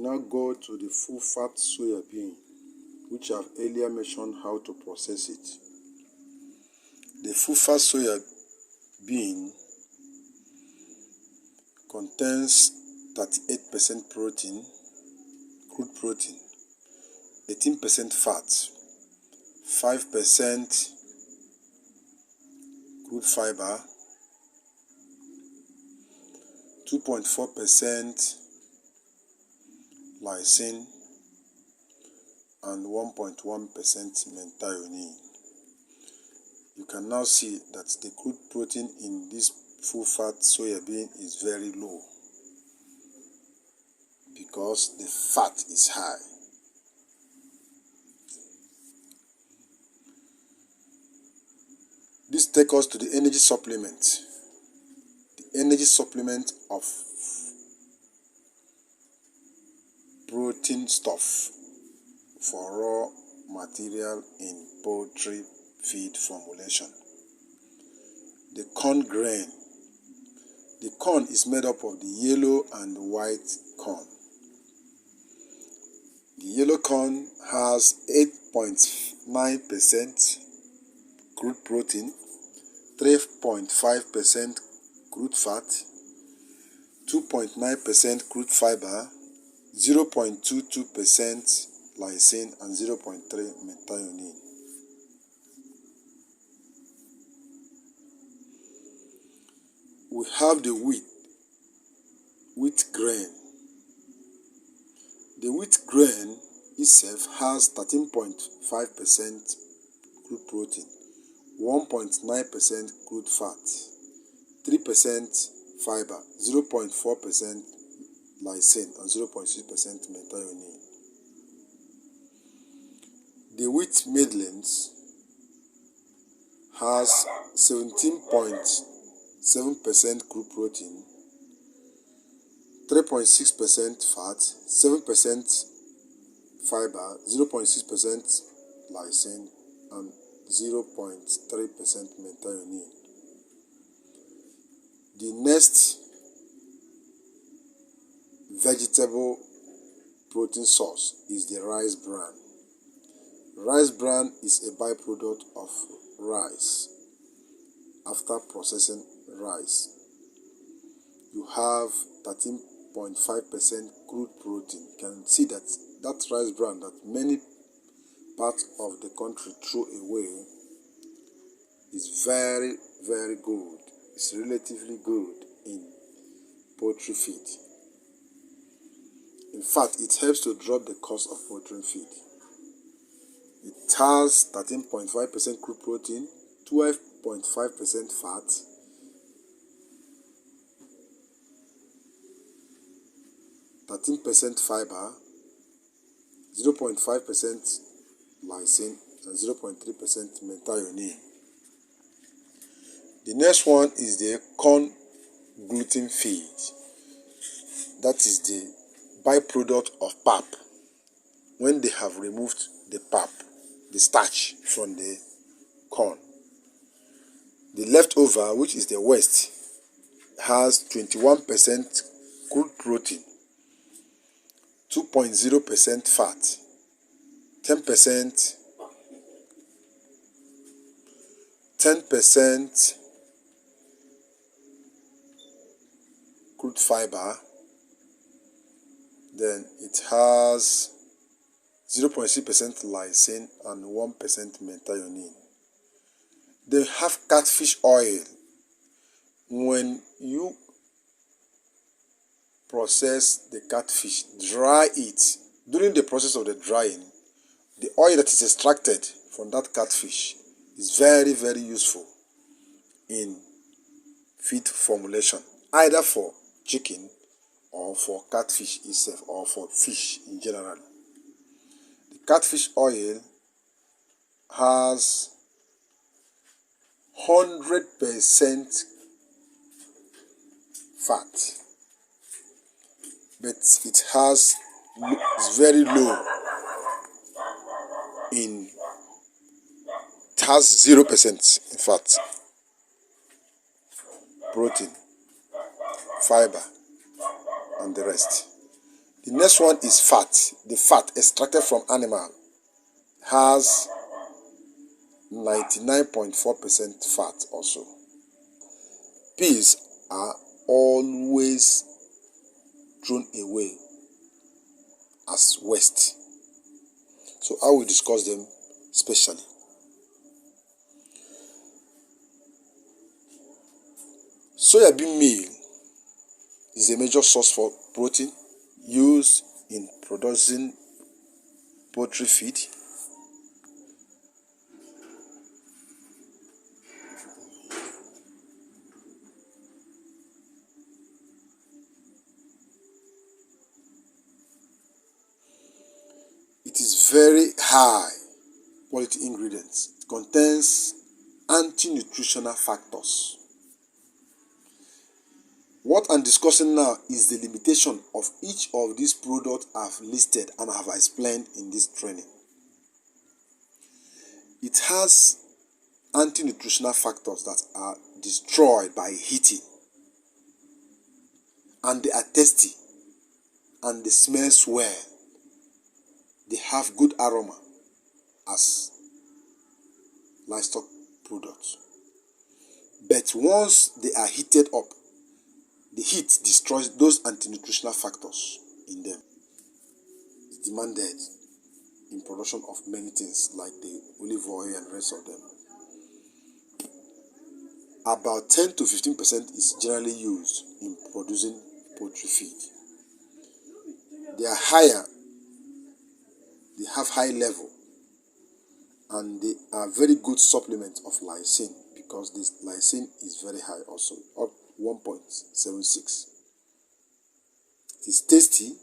now go to the full fat soya bean, which I've earlier mentioned how to process it. The full fat soya bean contains 38% protein, crude protein, 18% fat, 5% crude fiber, 2.4% lysine, and 1.1% methionine. You can now see that the crude protein in this full fat soya bean is very low because the fat is high. This takes us to the energy supplement. The energy supplement of protein stuff for raw material in poultry feed formulation. The corn grain. The corn is made up of the yellow and white corn. The yellow corn has 8.9% crude protein, 3.5% crude fat, 2.9% crude fiber, 0.22% lysine, and 0.3 methionine. We have the wheat grain. The wheat grain itself has 13.5% crude protein, 1.9% crude fat, 3% fiber, 0.4% lysine, and 0.6% methionine. The wheat middlings has 17.7% crude protein, 3.6% fat, 7% fiber, 0.6% lysine, and 0.3% methionine. The next vegetable protein source is the rice bran. Rice bran is a byproduct of rice. After processing rice, you have 13.5% crude protein. You can see that rice bran that many parts of the country throw away is very, very good. It's relatively good in poultry feed. In fact, it helps to drop the cost of poultry feed. It has 13.5% crude protein, 12.5% fat, 13% fiber, 0.5% lysine, and 0.3% methionine. The next one is the corn gluten feed. That is the byproduct of pap. When they have removed the pap, the starch from the corn, the leftover, which is the waste, has 21% crude protein, 2.0% fat, 10% crude fiber, then it has 0.6% lysine and 1% methionine. They have catfish oil. When you process the catfish, dry it. During the process of the drying, the oil that is extracted from that catfish is very, very useful in feed formulation, either for chicken or for catfish itself or for fish in general. The catfish oil has 100% fat, but it's very low in, it has 0% in fat, protein, fiber, and the rest. The next one is fat. The fat extracted from animal has 99.4% fat also. Peels are always thrown away as waste. So I will discuss them specially. Soybean meal is a major source for protein used in producing poultry feed. It is very high quality ingredients. It contains anti-nutritional factors. What I'm discussing now is the limitation of each of these products I've listed and have explained in this training. It has anti-nutritional factors that are destroyed by heating, and they are tasty and they smell well. They have good aroma as livestock products. But once they are heated up, the heat destroys those anti-nutritional factors in them. It's demanded in production of many things like the olive oil and the rest of them. About 10 to 15% is generally used in producing poultry feed. They are higher, they have high level, and they are very good supplement of lysine, because this lysine is very high also, up 1.76. It is tasty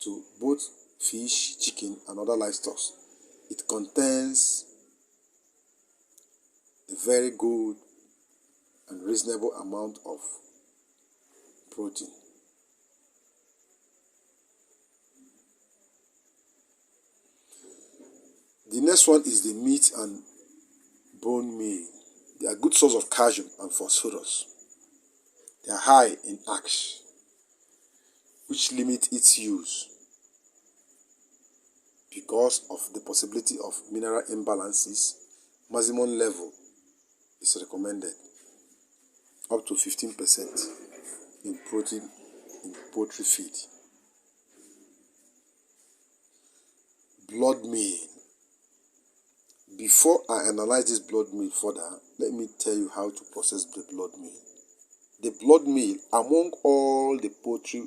to both fish, chicken, and other livestock. It contains a very good and reasonable amount of protein. The next one is the meat and bone meal. They are good source of calcium and phosphorus. They are high in ash, which limit its use because of the possibility of mineral imbalances. Maximum level is recommended up to 15% in protein in poultry feed. Blood meal. Before I analyze this blood meal further, let me tell you how to process the blood meal. The blood meal, among all the poultry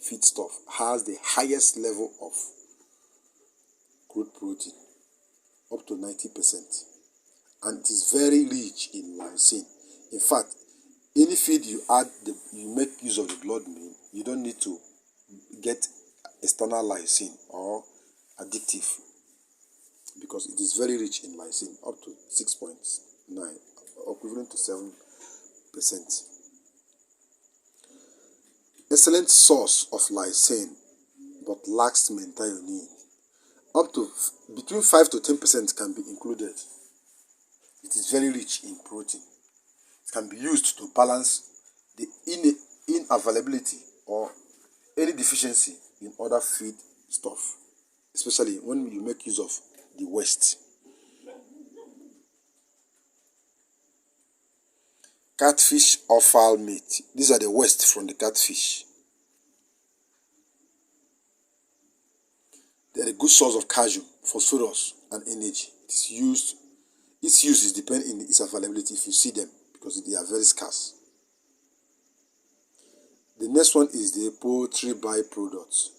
feedstuff, has the highest level of crude protein, up to 90%. And it is very rich in lysine. In fact, any feed you make use of the blood meal, you don't need to get external lysine or additive, because it is very rich in lysine, up to 6.9, equivalent to 7%. Excellent source of lysine, but lacks methionine. Up to between 5 to 10% can be included. It is very rich in protein. It can be used to balance the unavailability or any deficiency in other feed stuff, especially when you make use of the waste. Catfish or fowl meat. These are the waste from the catfish. They are a good source of calcium, phosphorus, and energy. Its use is dependent on its availability if you see them, because they are very scarce. The next one is the poultry byproducts.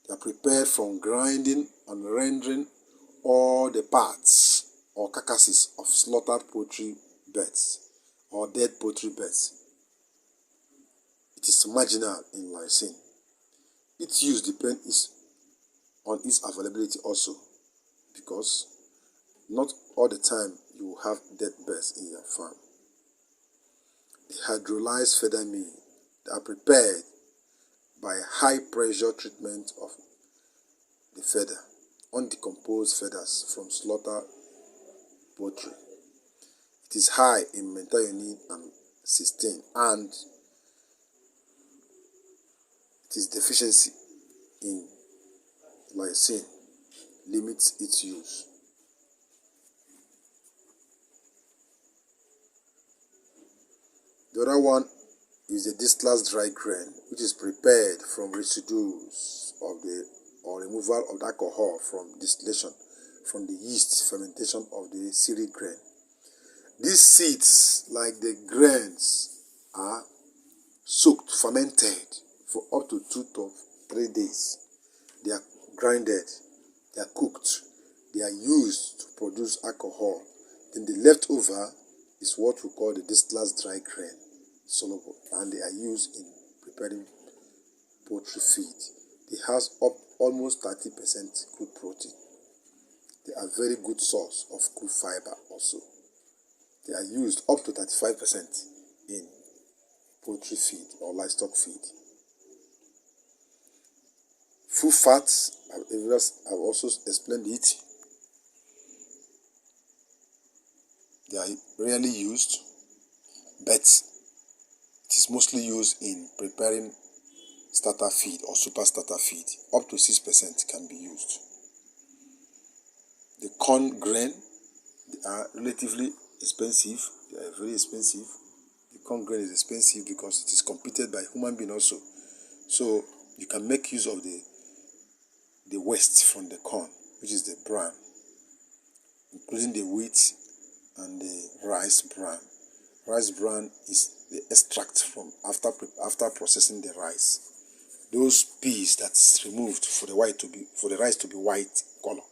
They are prepared from grinding and rendering all the parts or carcasses of slaughtered poultry birds or dead poultry birds. It is marginal in lysine. Its use depends on its availability also, because not all the time you will have dead birds in your farm. The hydrolyzed feather meal. They are prepared by high pressure treatment of the feather, undecomposed feathers from slaughtered poultry. It is high in methionine and cysteine, and it is deficiency in lysine limits its use. The other one is the distillers dry grain, which is prepared from residues of the or removal of the alcohol from distillation from the yeast fermentation of the cereal grain. These seeds, like the grains, are soaked, fermented for up to 2 to 3 days. They are grinded, they are cooked, they are used to produce alcohol. Then the leftover is what we call the distillers dry grain, soluble, and they are used in preparing poultry feed. They have almost 30% crude protein. They are very good source of crude fiber also. They are used up to 35% in poultry feed or livestock feed. Full fats, I've also explained it. They are rarely used, but it is mostly used in preparing starter feed or super starter feed. Up to 6% can be used. The corn grain, they are relatively expensive. They are very expensive. The corn grain is expensive because it is competed by human being also. So you can make use of the waste from the corn, which is the bran, including the wheat and the rice bran. Rice bran is the extract from after processing the rice. Those peas that is removed for the rice to be white color.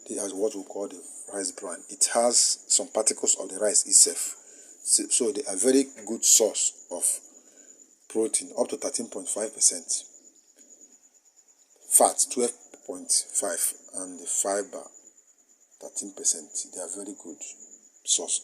They are what we call the rice bran. It has some particles of the rice itself. So they are very good source of protein, up to 13.5%. Fat, 12.5%, and the fiber, 13%. They are very good source